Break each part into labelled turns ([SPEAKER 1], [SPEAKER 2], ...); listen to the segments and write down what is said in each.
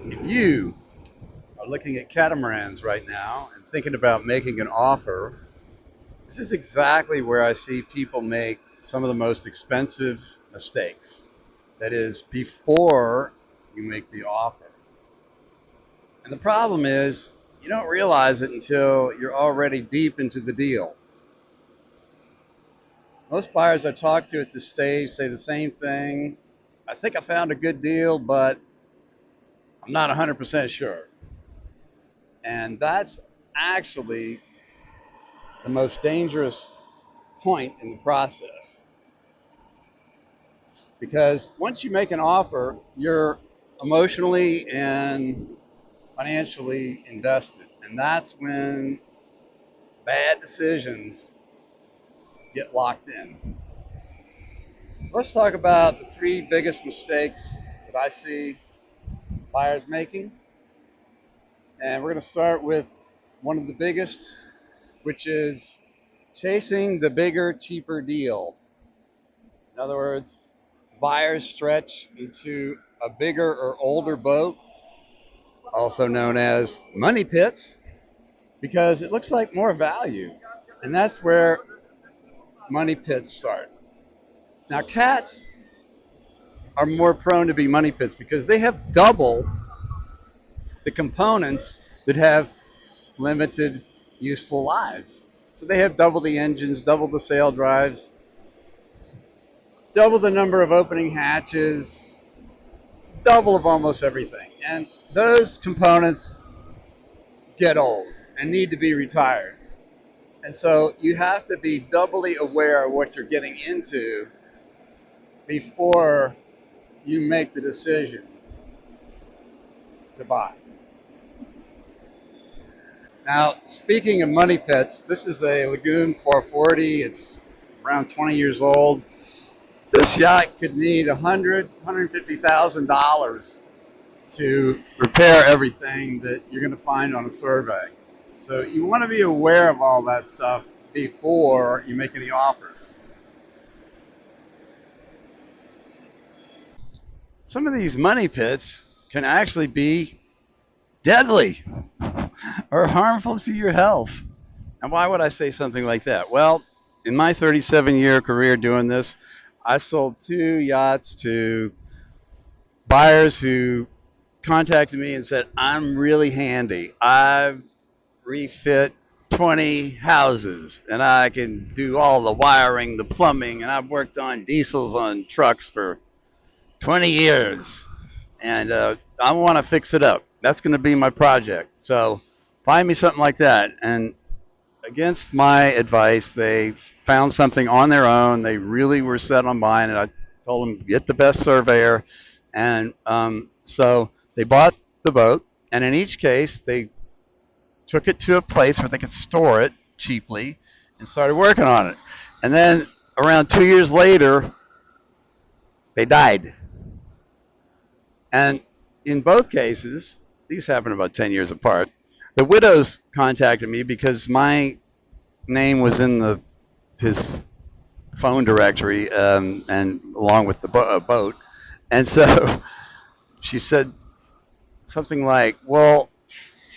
[SPEAKER 1] If you are looking at catamarans right now and thinking about making an offer, this is exactly where I see people make some of the most expensive mistakes. That is, before you make the offer. And the problem is, you don't realize it until you're already deep into the deal. Most buyers I talk to at this stage say the same thing. I think I found a good deal, but I'm not 100% sure. And that's actually the most dangerous point in the process. Because once you make an offer, you're emotionally and financially invested. And that's when bad decisions get locked in. So let's talk about the three biggest mistakes that I see buyers making. And we're going to start with one of the biggest, which is chasing the bigger, cheaper deal. In other words, buyers stretch into a bigger or older boat, also known as money pits, because it looks like more value. And that's where money pits start. Now, cats are more prone to be money pits because they have double the components that have limited useful lives. So they have double the engines, double the sail drives, double the number of opening hatches, double of almost everything. And those components get old and need to be retired. And so you have to be doubly aware of what you're getting into before you make the decision to buy. Now, speaking of money pits, this is a Lagoon 440. It's around 20 years old. This yacht could need $150,000 to repair everything that you're going to find on a survey. So you want to be aware of all that stuff before you make any offers. Some of these money pits can actually be deadly or harmful to your health. And why would I say something like that? Well, in my 37-year career doing this, I sold 2 yachts to buyers who contacted me and said, I'm really handy. I've refit 20 houses and I can do all the wiring, the plumbing, and I've worked on diesels on trucks for 20 years. And I want to fix it up. That's going to be my project. So find me something like that. And against my advice, they found something on their own. They really were set on buying it. I told them, get the best surveyor. And so they bought the boat. And in each case, they took it to a place where they could store it cheaply and started working on it. And then around 2 years later, they died. And in both cases, these happened about 10 years apart, the widows contacted me because my name was in his phone directory and along with the boat. And so she said something like, well,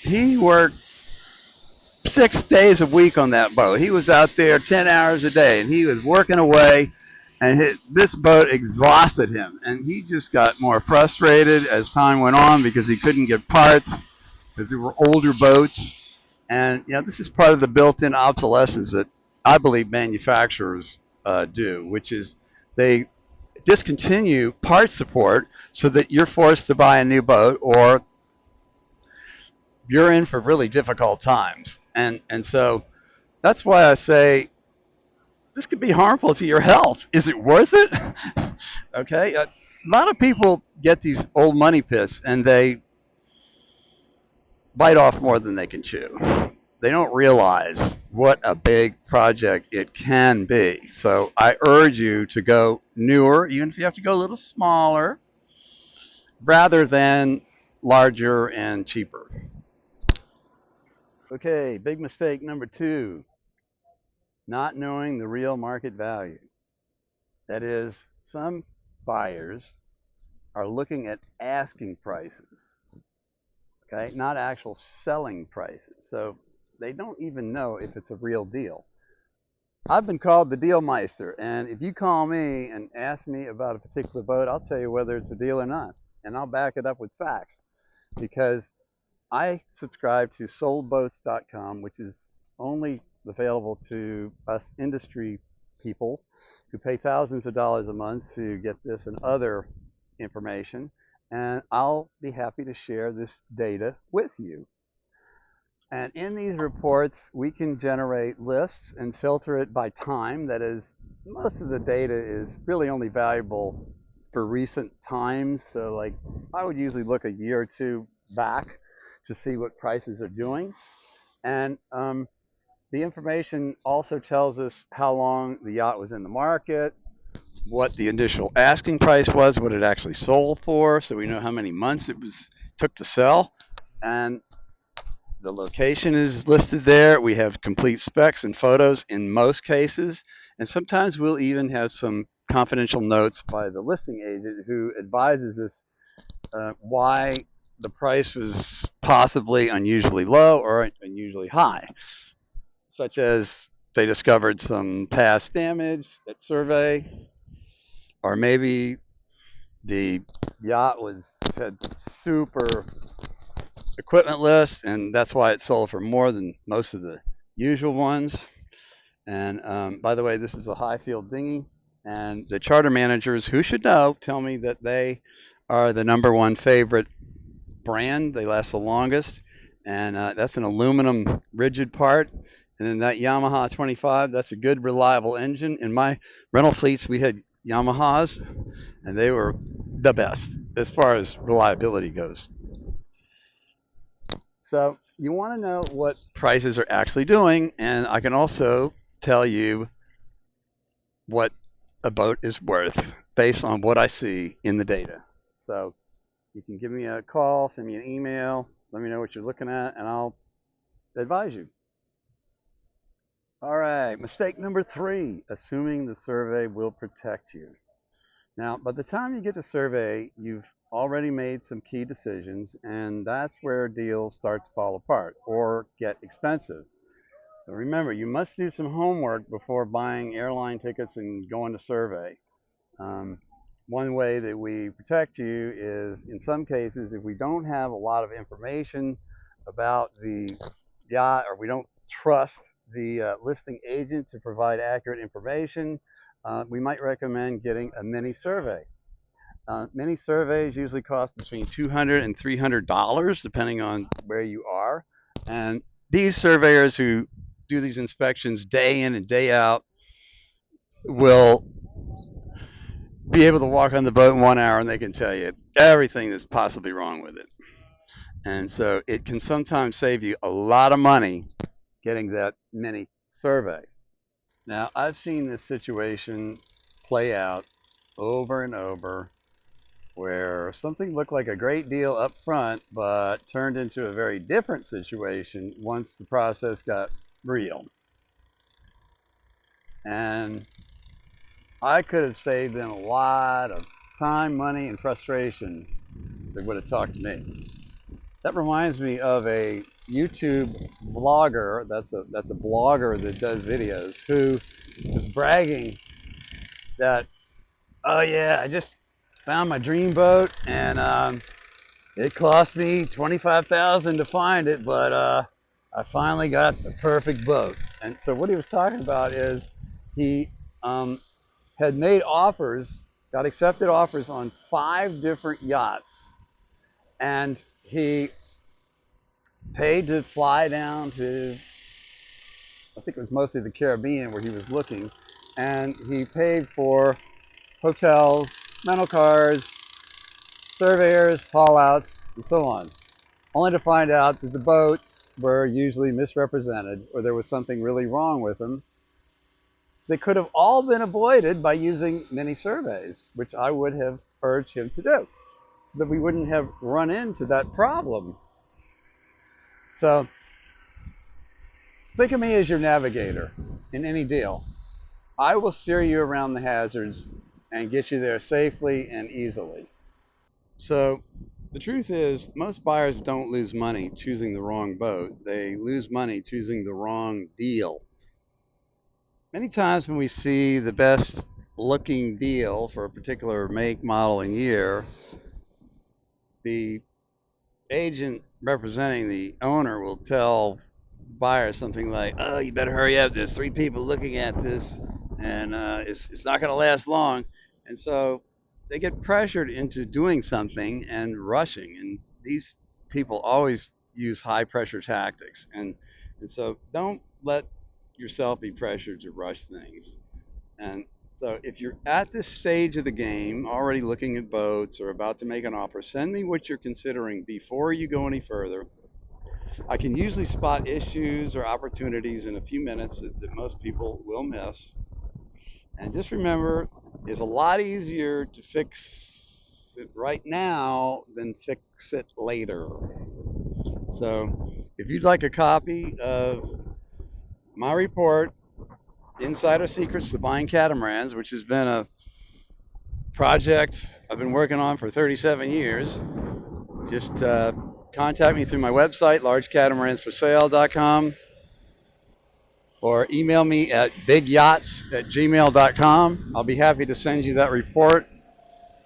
[SPEAKER 1] he worked 6 days a week on that boat. He was out there 10 hours a day and he was working away and this boat exhausted him. And he just got more frustrated as time went on because he couldn't get parts because there were older boats. And this is part of the built-in obsolescence that I believe manufacturers do, which is they discontinue part support so that you're forced to buy a new boat or you're in for really difficult times. And so that's why I say this could be harmful to your health. Is it worth it? Okay. A lot of people get these old money pits and they bite off more than they can chew. They don't realize what a big project it can be. So I urge you to go newer, even if you have to go a little smaller, rather than larger and cheaper. Okay, big mistake number 2, not knowing the real market value. That is, some buyers are looking at asking prices okay, not actual selling prices. So they don't even know if it's a real deal. I've been called the deal meister, and if you call me and ask me about a particular boat, I'll tell you whether it's a deal or not, and I'll back it up with facts, because I subscribe to soldboats.com, which is only available to us industry people who pay thousands of dollars a month to get this and other information. And I'll be happy to share this data with you. And in these reports, we can generate lists and filter it by time. That is, most of the data is really only valuable for recent times. So, like, I would usually look a year or two back to see what prices are doing. And the information also tells us how long the yacht was in the market, what the initial asking price was, what it actually sold for, so we know how many months it took to sell. And the location is listed there. We have complete specs and photos in most cases. And sometimes we'll even have some confidential notes by the listing agent who advises us why the price was possibly unusually low or unusually high, such as they discovered some past damage at survey, or maybe the yacht had super equipment list, and that's why it sold for more than most of the usual ones. And by the way, this is a Highfield dinghy, and the charter managers, who should know, tell me that they are the #1 favorite brand. They last the longest, and that's an aluminum rigid part. And then that Yamaha 25, that's a good, reliable engine. In my rental fleets, we had Yamahas, and they were the best as far as reliability goes. So you want to know what prices are actually doing, and I can also tell you what a boat is worth based on what I see in the data. So you can give me a call, send me an email, let me know what you're looking at, and I'll advise you. All right, mistake number 3, assuming the survey will protect you. Now, by the time you get to survey, you've already made some key decisions, and that's where deals start to fall apart or get expensive. So remember, you must do some homework before buying airline tickets and going to survey. One way that we protect you is, in some cases, if we don't have a lot of information about the yacht, or we don't trust the listing agent to provide accurate information, we might recommend getting a mini survey. Mini surveys usually cost between $200 and $300, depending on where you are. And these surveyors who do these inspections day in and day out will be able to walk on the boat in 1 hour, and they can tell you everything that's possibly wrong with it. And so it can sometimes save you a lot of money getting that mini survey. Now, I've seen this situation play out over and over, where something looked like a great deal up front, but turned into a very different situation once the process got real. And I could have saved them a lot of time, money, and frustration if they would have talked to me. That reminds me of a YouTube vlogger, that's a blogger that does videos, who was bragging that, oh yeah, I just found my dream boat, and it cost me $25,000 to find it, but I finally got the perfect boat. And so what he was talking about is he had made offers, got accepted offers on 5 different yachts, and he paid to fly down to, I think it was mostly the Caribbean where he was looking, and he paid for hotels, rental cars, surveyors, haul-outs, and so on, only to find out that the boats were usually misrepresented, or there was something really wrong with them. They could have all been avoided by using mini surveys, which I would have urged him to do, so that we wouldn't have run into that problem. So think of me as your navigator in any deal. I will steer you around the hazards and get you there safely and easily. So The truth is, most buyers don't lose money choosing the wrong boat. They lose money choosing the wrong deal. Many times when we see the best looking deal for a particular make, model, and year, the agent representing the owner will tell the buyer something like, "Oh, you better hurry up. There's three people looking at this, and it's not going to last long." And so they get pressured into doing something and rushing. And these people always use high pressure tactics. And so don't let yourself be pressured to rush things. And so if you're at this stage of the game, already looking at boats or about to make an offer, send me what you're considering before you go any further. I can usually spot issues or opportunities in a few minutes that most people will miss. And just remember, it's a lot easier to fix it right now than fix it later. So if you'd like a copy of my report, Insider Secrets to Buying Catamarans, which has been a project I've been working on for 37 years, just contact me through my website, largecatamaranforSale.com, or email me at bigyachts@gmail.com. I'll be happy to send you that report.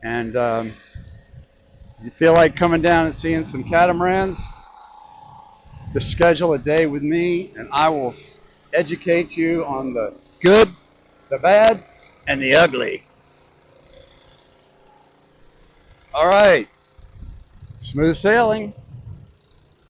[SPEAKER 1] And if you feel like coming down and seeing some catamarans, just schedule a day with me, and I will educate you on the good, the bad, and the ugly. All right. Smooth sailing.